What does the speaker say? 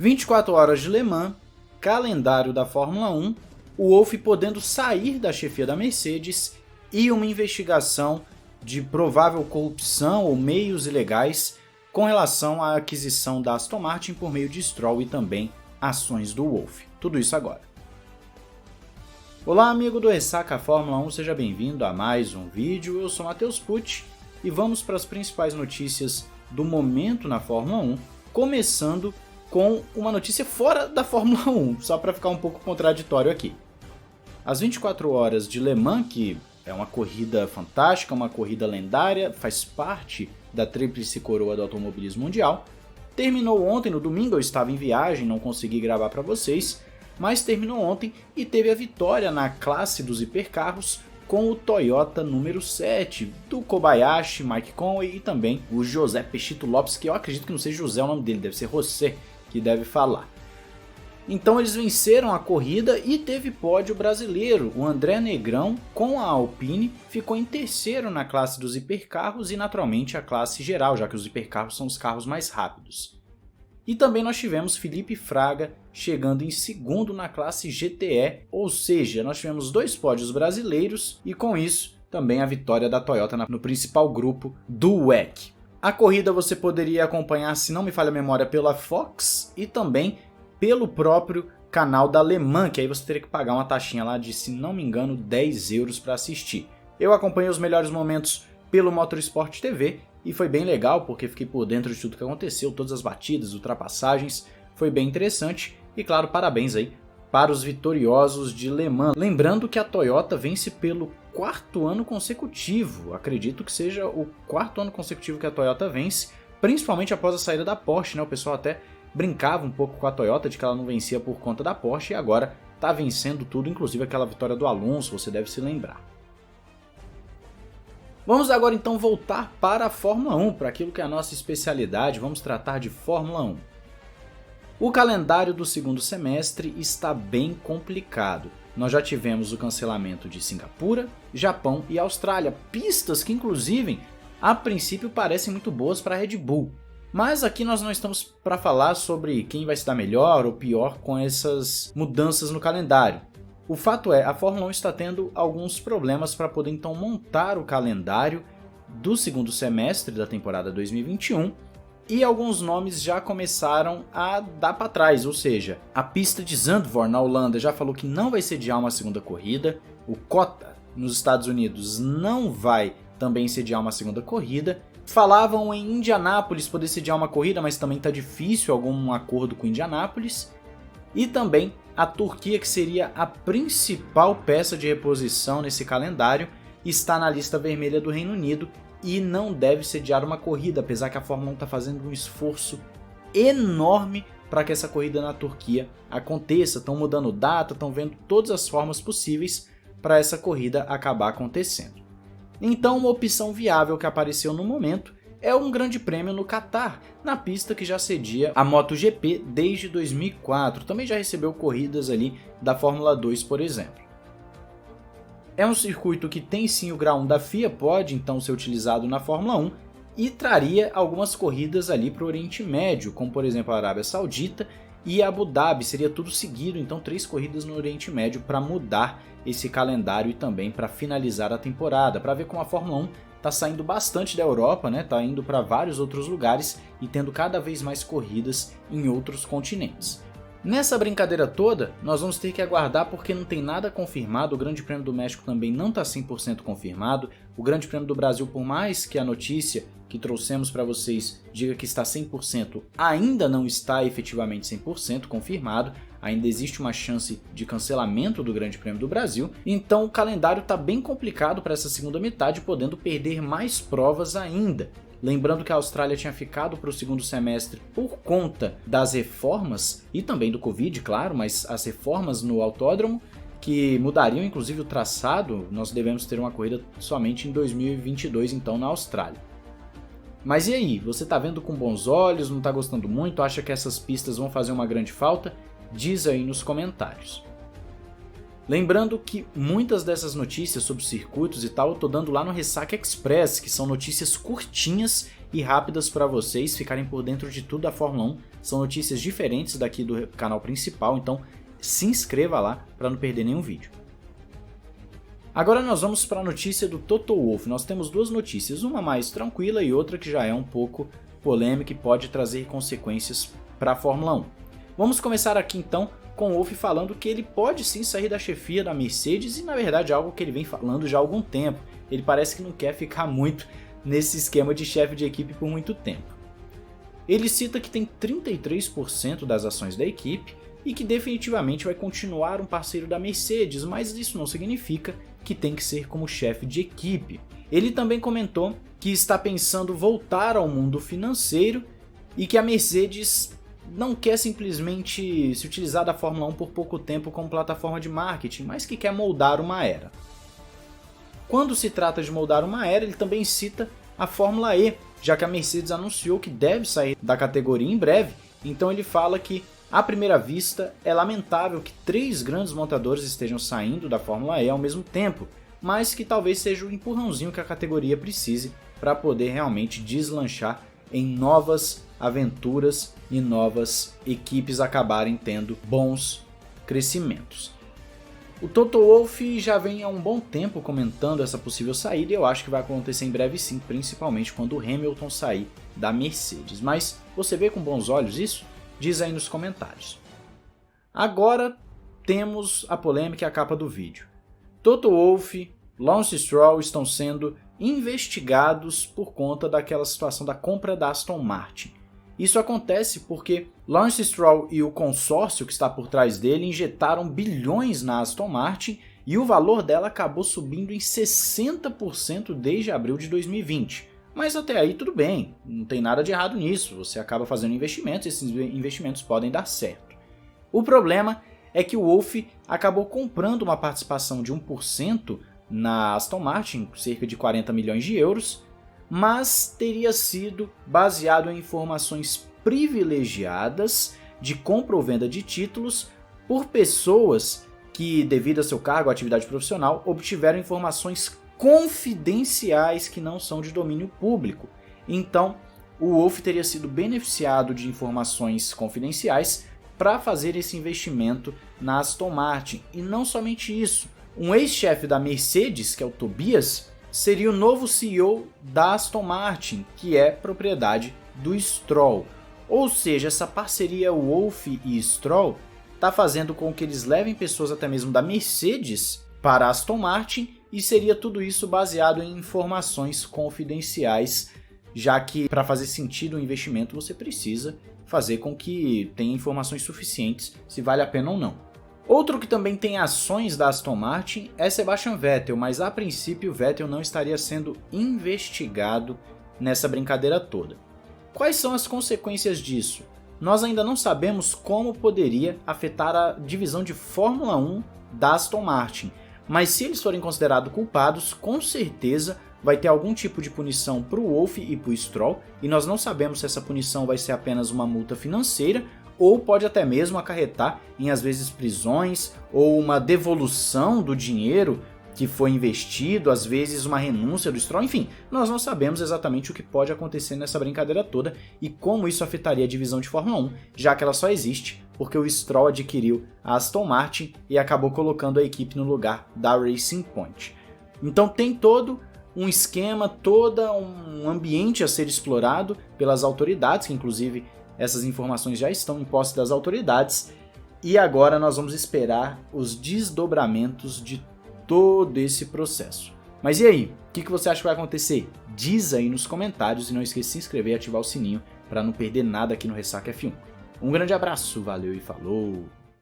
24 horas de Le Mans, calendário da Fórmula 1, o Wolff podendo sair da chefia da Mercedes e uma investigação de provável corrupção ou meios ilegais com relação à aquisição da Aston Martin por meio de Stroll e também ações do Wolff. Tudo isso agora. Olá amigo do Ressaca Fórmula 1, seja bem-vindo a mais um vídeo. Eu sou Matheus Pucci e vamos para as principais notícias do momento na Fórmula 1, começando com uma notícia fora da Fórmula 1, só para ficar um pouco contraditório aqui. As 24 horas de Le Mans, que é uma corrida fantástica, uma corrida lendária, faz parte da tríplice coroa do automobilismo mundial, terminou ontem, no domingo eu estava em viagem, não consegui gravar para vocês, mas terminou ontem e teve a vitória na classe dos hipercarros com o Toyota número 7, do Kobayashi, Mike Conway e também o José Pechito Lopes, que eu acredito que não seja José o nome dele, deve ser José que deve falar. Então eles venceram a corrida e teve pódio brasileiro. O André Negrão, com a Alpine, ficou em terceiro na classe dos hipercarros e naturalmente a classe geral, já que os hipercarros são os carros mais rápidos. E também nós tivemos Felipe Fraga chegando em segundo na classe GTE, ou seja, nós tivemos 2 pódios brasileiros e com isso também a vitória da Toyota no principal grupo do WEC. A corrida você poderia acompanhar, se não me falha a memória, pela Fox e também pelo próprio canal da Le Mans, que aí você teria que pagar uma taxinha lá de, se não me engano, 10 euros para assistir. Eu acompanhei os melhores momentos pelo Motorsport TV e foi bem legal porque fiquei por dentro de tudo que aconteceu, todas as batidas, ultrapassagens, foi bem interessante e claro, parabéns aí para os vitoriosos de Le Mans. Lembrando que a Toyota vence pelo 4º ano consecutivo, acredito que seja o 4º ano consecutivo que a Toyota vence, principalmente após a saída da Porsche, né? O pessoal até brincava um pouco com a Toyota de que ela não vencia por conta da Porsche e agora está vencendo tudo, inclusive aquela vitória do Alonso, você deve se lembrar. Vamos agora então voltar para a Fórmula 1, para aquilo que é a nossa especialidade, vamos tratar de Fórmula 1. O calendário do segundo semestre está bem complicado. Nós já tivemos o cancelamento de Singapura, Japão e Austrália, pistas que inclusive a princípio parecem muito boas para a Red Bull. Mas aqui nós não estamos para falar sobre quem vai se dar melhor ou pior com essas mudanças no calendário. O fato é, a Fórmula 1 está tendo alguns problemas para poder então montar o calendário do segundo semestre da temporada 2021 e alguns nomes já começaram a dar para trás, ou seja, a pista de Zandvoort na Holanda já falou que não vai sediar uma segunda corrida, o COTA nos Estados Unidos não vai também sediar uma segunda corrida. Falavam em Indianápolis poder sediar uma corrida, mas também está difícil algum acordo com Indianápolis. E também a Turquia, que seria a principal peça de reposição nesse calendário, está na lista vermelha do Reino Unido e não deve sediar uma corrida, apesar que a Fórmula 1 está fazendo um esforço enorme para que essa corrida na Turquia aconteça. Estão mudando data, estão vendo todas as formas possíveis para essa corrida acabar acontecendo. Então, uma opção viável que apareceu no momento é um grande prêmio no Catar, na pista que já cedia a MotoGP desde 2004. Também já recebeu corridas ali da Fórmula 2, por exemplo. É um circuito que tem sim o grau 1 da FIA, pode então ser utilizado na Fórmula 1 e traria algumas corridas ali para o Oriente Médio, como por exemplo a Arábia Saudita e Abu Dhabi, seria tudo seguido, então 3 corridas no Oriente Médio para mudar esse calendário e também para finalizar a temporada, para ver como a Fórmula 1 está saindo bastante da Europa, né? Tá indo para vários outros lugares e tendo cada vez mais corridas em outros continentes. Nessa brincadeira toda, nós vamos ter que aguardar porque não tem nada confirmado, o Grande Prêmio do México também não está 100% confirmado, o Grande Prêmio do Brasil, por mais que a notícia que trouxemos para vocês diga que está 100%, ainda não está efetivamente 100% confirmado, ainda existe uma chance de cancelamento do Grande Prêmio do Brasil, então o calendário está bem complicado para essa segunda metade, podendo perder mais provas ainda. Lembrando que a Austrália tinha ficado para o segundo semestre por conta das reformas e também do Covid, claro, mas as reformas no autódromo que mudariam inclusive o traçado, nós devemos ter uma corrida somente em 2022 então na Austrália. Mas e aí, você está vendo com bons olhos, não está gostando muito, acha que essas pistas vão fazer uma grande falta? Diz aí nos comentários. Lembrando que muitas dessas notícias sobre circuitos e tal eu tô dando lá no Ressaca Express, que são notícias curtinhas e rápidas para vocês ficarem por dentro de tudo da Fórmula 1 são notícias diferentes daqui do canal principal, então se inscreva lá para não perder nenhum vídeo. Agora nós vamos para a notícia do Toto Wolff. Nós temos duas notícias, uma mais tranquila e outra que já é um pouco polêmica e pode trazer consequências para a Fórmula 1. Vamos começar aqui então com o Wolff falando que ele pode sim sair da chefia da Mercedes e na verdade é algo que ele vem falando já há algum tempo. Ele parece que não quer ficar muito nesse esquema de chefe de equipe por muito tempo. Ele cita que tem 33% das ações da equipe e que definitivamente vai continuar um parceiro da Mercedes, mas isso não significa que tem que ser como chefe de equipe. Ele também comentou que está pensando voltar ao mundo financeiro e que a Mercedes não quer simplesmente se utilizar da Fórmula 1 por pouco tempo como plataforma de marketing, mas que quer moldar uma era. Quando se trata de moldar uma era, ele também cita a Fórmula E, já que a Mercedes anunciou que deve sair da categoria em breve, então ele fala que, à primeira vista, é lamentável que 3 grandes montadores estejam saindo da Fórmula E ao mesmo tempo, mas que talvez seja o empurrãozinho que a categoria precise para poder realmente deslanchar em novas aventuras e novas equipes acabarem tendo bons crescimentos. O Toto Wolff já vem há um bom tempo comentando essa possível saída e eu acho que vai acontecer em breve sim, principalmente quando o Hamilton sair da Mercedes. Mas você vê com bons olhos isso? Diz aí nos comentários. Agora temos a polêmica e a capa do vídeo. Toto Wolff, Lawrence Stroll estão sendo investigados por conta daquela situação da compra da Aston Martin. Isso acontece porque Lawrence Stroll e o consórcio que está por trás dele injetaram bilhões na Aston Martin e o valor dela acabou subindo em 60% desde abril de 2020. Mas até aí tudo bem, não tem nada de errado nisso, você acaba fazendo investimentos e esses investimentos podem dar certo. O problema é que o Wolff acabou comprando uma participação de 1% na Aston Martin, cerca de 40 milhões de euros, mas teria sido baseado em informações privilegiadas de compra ou venda de títulos por pessoas que, devido a seu cargo ou atividade profissional, obtiveram informações confidenciais que não são de domínio público. Então, o Wolff teria sido beneficiado de informações confidenciais para fazer esse investimento na Aston Martin. E não somente isso, um ex-chefe da Mercedes, que é o Tobias, seria o novo CEO da Aston Martin, que é propriedade do Stroll. Ou seja, essa parceria Wolff e Stroll está fazendo com que eles levem pessoas até mesmo da Mercedes para a Aston Martin e seria tudo isso baseado em informações confidenciais, já que para fazer sentido o investimento você precisa fazer com que tenha informações suficientes se vale a pena ou não. Outro que também tem ações da Aston Martin é Sebastian Vettel, mas a princípio Vettel não estaria sendo investigado nessa brincadeira toda. Quais são as consequências disso? Nós ainda não sabemos como poderia afetar a divisão de Fórmula 1 da Aston Martin, mas se eles forem considerados culpados, com certeza vai ter algum tipo de punição para o Wolff e para o Stroll, e nós não sabemos se essa punição vai ser apenas uma multa financeira ou pode até mesmo acarretar em às vezes prisões ou uma devolução do dinheiro que foi investido, às vezes uma renúncia do Stroll, enfim, nós não sabemos exatamente o que pode acontecer nessa brincadeira toda e como isso afetaria a divisão de Fórmula 1, já que ela só existe porque o Stroll adquiriu a Aston Martin e acabou colocando a equipe no lugar da Racing Point. Então tem todo um esquema, todo um ambiente a ser explorado pelas autoridades, que inclusive essas informações já estão em posse das autoridades, e agora nós vamos esperar os desdobramentos de todo esse processo. Mas e aí, o que você acha que vai acontecer? Diz aí nos comentários e não esqueça de se inscrever e ativar o sininho para não perder nada aqui no Ressaca F1. Um grande abraço, valeu e falou!